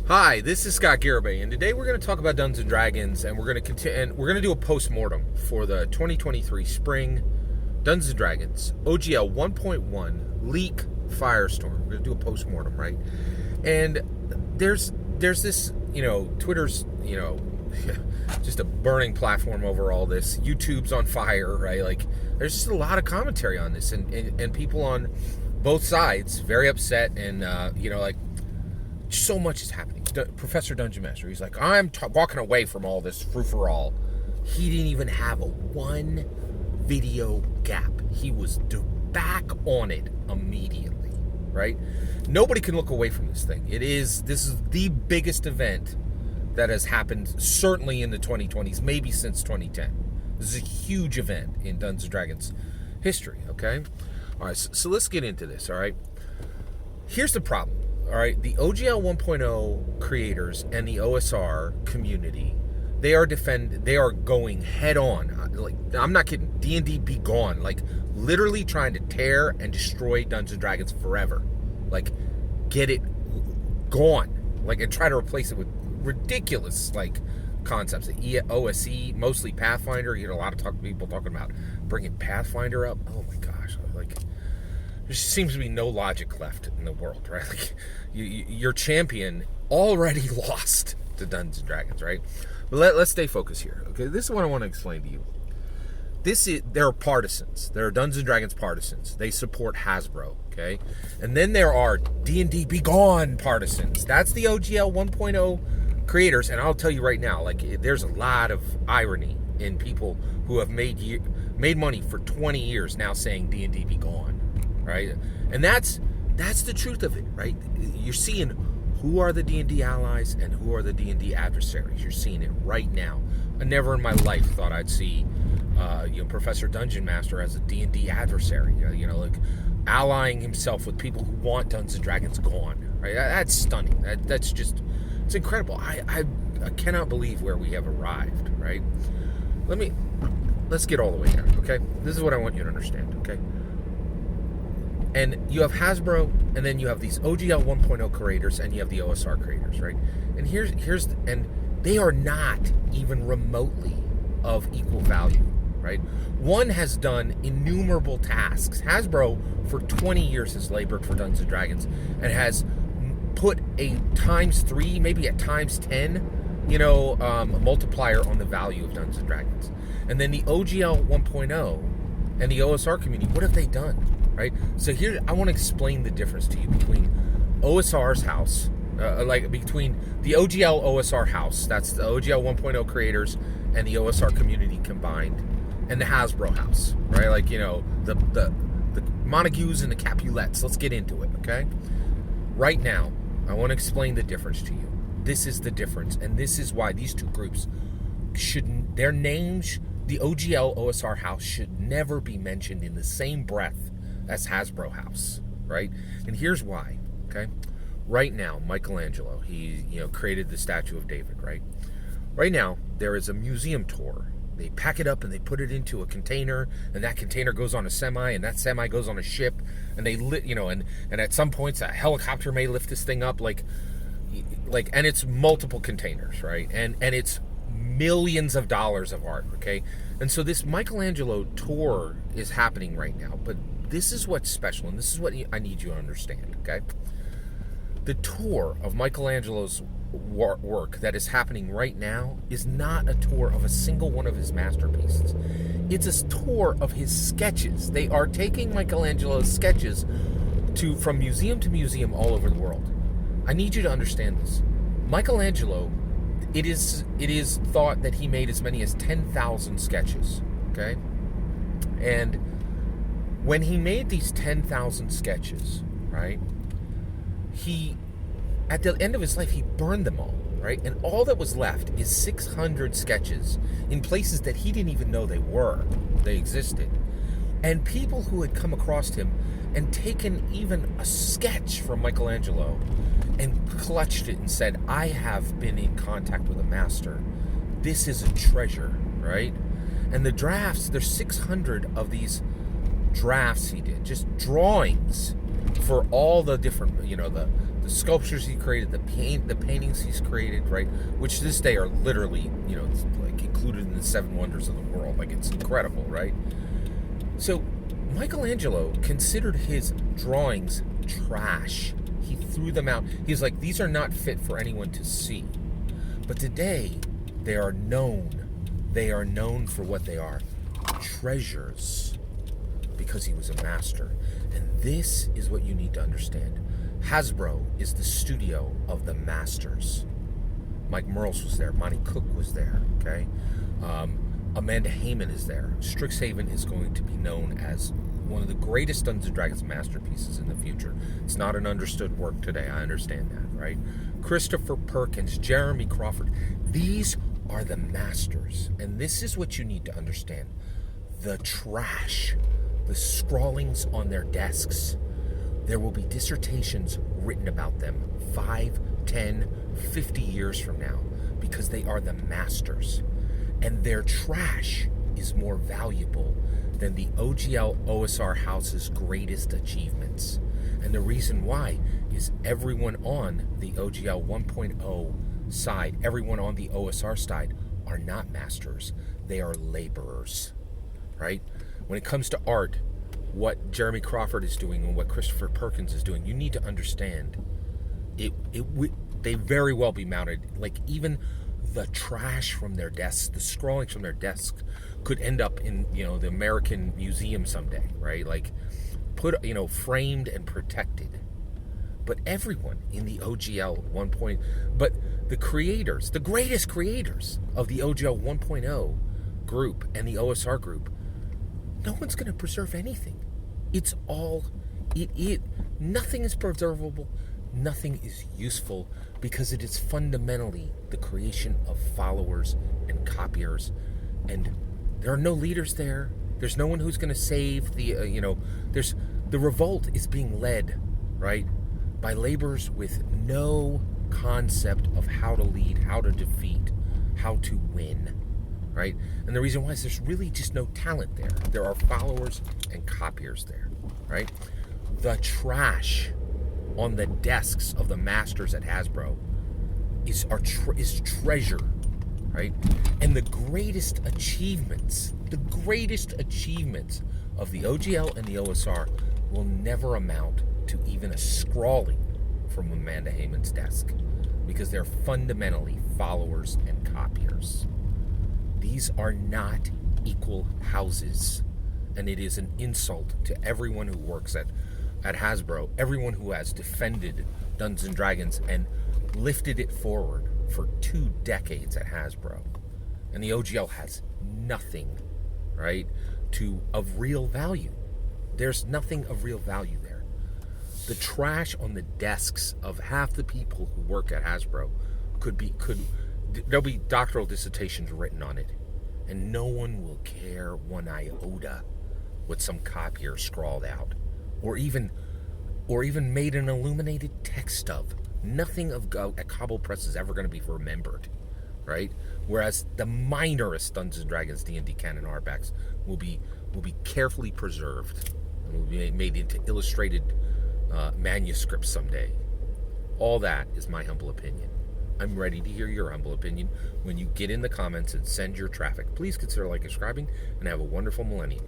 Hi, this is Scott Garibay, and today we're going to talk about Dungeons and Dragons, and we're going to continue. And we're going to do a postmortem for the 2023 spring Dungeons and Dragons OGL 1.1 leak Firestorm. We're going to do a postmortem, right? And there's this, Twitter's, just a burning platform over all this. YouTube's on fire, right? Like, there's just a lot of commentary on this, and people on both sides very upset, and so much is happening. Professor Dungeon Master, he's like, I'm walking away from all this frou-for-all. He didn't even have a one video gap. He was back on it immediately, right? Nobody can look away from this thing. This is the biggest event that has happened, certainly in the 2020s, maybe since 2010. This is a huge event in Dungeons and Dragons history, okay? All right, so let's get into this, all right? Here's the problem. All right, the OGL 1.0 creators and the OSR community, they are going head on. Like, I'm not kidding. D&D be gone. Like, literally trying to tear and destroy Dungeons and Dragons forever. Like, get it gone. Like, and try to replace it with ridiculous, like, concepts. OSE, mostly Pathfinder. You know, a lot of people talking about bringing Pathfinder up. Oh my gosh, like, there seems to be no logic left in the world, right? Like, your champion already lost to Dungeons and Dragons, right? But let's stay focused here, okay? This is what I want to explain to you. There are partisans. There are Dungeons and Dragons partisans. They support Hasbro, okay? And then there are D&D Be Gone partisans. That's the OGL 1.0 creators, and I'll tell you right now, like, there's a lot of irony in people who have made money for 20 years now saying D&D Be Gone. Right? And that's the truth of it, right? You're seeing who are the D&D allies and who are the D&D adversaries. You're seeing it right now. I never in my life thought I'd see Professor Dungeon Master as a D&D adversary, like allying himself with people who want Dungeons and Dragons gone, right? That's stunning. That's just, it's incredible. I cannot believe where we have arrived, right? Let's get all the way there, okay? This is what I want you to understand, okay? And you have Hasbro, and then you have these OGL 1.0 creators, and you have the OSR creators, right? And and they are not even remotely of equal value, right? One has done innumerable tasks. Hasbro, for 20 years, has labored for Dungeons and Dragons, and has put a ×3, maybe a ×10, multiplier on the value of Dungeons and Dragons. And then the OGL 1.0 and the OSR community, what have they done? Right? So here, I want to explain the difference to you between OSR's house, between the OGL OSR house, that's the OGL 1.0 creators and the OSR community combined, and the Hasbro house, right? Like, the Montagues and the Capulets. Let's get into it, okay? Right now, I want to explain the difference to you. This is the difference, and this is why these two groups their names, the OGL OSR house, should never be mentioned in the same breath as Hasbro house, right? And here's why, okay? Right now, Michelangelo, he created the statue of David, right? Right now, there is a museum tour. They pack it up and they put it into a container, and that container goes on a semi, and that semi goes on a ship, and and at some points a helicopter may lift this thing up, like, and it's multiple containers, right? And it's millions of dollars of art, okay? And so this Michelangelo tour is happening right now, but this is what's special, and this is what I need you to understand, okay? The tour of Michelangelo's work that is happening right now is not a tour of a single one of his masterpieces. It's a tour of his sketches. They are taking Michelangelo's sketches from museum to museum all over the world. I need you to understand this. Michelangelo, it is thought that he made as many as 10,000 sketches, okay? And when he made these 10,000 sketches, right, at the end of his life, he burned them all, right? And all that was left is 600 sketches in places that he didn't even know they existed. And people who had come across him and taken even a sketch from Michelangelo and clutched it and said, I have been in contact with a master. This is a treasure, right? And the drafts, there's 600 of these drafts he did, just drawings for all the different, the the sculptures he created, the paintings he's created, right? Which to this day are literally, it's like included in the 7 wonders of the world. Like, it's incredible, right? So Michelangelo considered his drawings trash. He threw them out. He's like, these are not fit for anyone to see. But today, they are known. They are known for what they are. Treasures. Because he was a master. And this is what you need to understand. Hasbro is the studio of the masters. Mike Merles was there. Monty Cook was there. Okay? Amanda Heyman is there. Strixhaven is going to be known as one of the greatest Dungeons & Dragons masterpieces in the future. It's not an understood work today. I understand that, right? Christopher Perkins, Jeremy Crawford. These are the masters. And this is what you need to understand. The trash, the scrawlings on their desks. There will be dissertations written about them 5, 10, 50 years from now because they are the masters. And their trash is more valuable than the OGL OSR house's greatest achievements. And the reason why is everyone on the OGL 1.0 side, everyone on the OSR side are not masters. They are laborers, right? When it comes to art, what Jeremy Crawford is doing and what Christopher Perkins is doing, you need to understand they very well be mounted. Like, even the trash from their desks, the scrawlings from their desks could end up in, the American Museum someday, right? Like, framed and protected. But everyone in the OGL 1.0, but the creators, the greatest creators of the OGL 1.0 group and the OSR group, no one's going to preserve anything. It's all, nothing is preservable, nothing is useful, because it is fundamentally the creation of followers and copiers, and there are no leaders there. There's no one who's going to save the, the revolt is being led, right, by laborers with no concept of how to lead, how to defeat, how to win, right? And the reason why is there's really just no talent there. There are followers and copiers there, right? The trash on the desks of the masters at Hasbro is treasure, right? And the greatest achievements of the OGL and the OSR will never amount to even a scrawling from Amanda Heyman's desk, because they're fundamentally followers and copiers. These are not equal houses, and it is an insult to everyone who works at Hasbro, everyone who has defended Dungeons & Dragons and lifted it forward for 2 decades at Hasbro. And the OGL has nothing, right, of real value. There's nothing of real value there. The trash on the desks of half the people who work at Hasbro there'll be doctoral dissertations written on it, and no one will care one iota what some copier scrawled out, or even made an illuminated text of. Nothing of at Cobble Press is ever going to be remembered, right? Whereas the minorest Dungeons & Dragons D&D canon artbacks will be carefully preserved and will be made into illustrated manuscripts someday. All that is my humble opinion. I'm ready to hear your humble opinion when you get in the comments and send your traffic. Please consider subscribing, and have a wonderful millennium.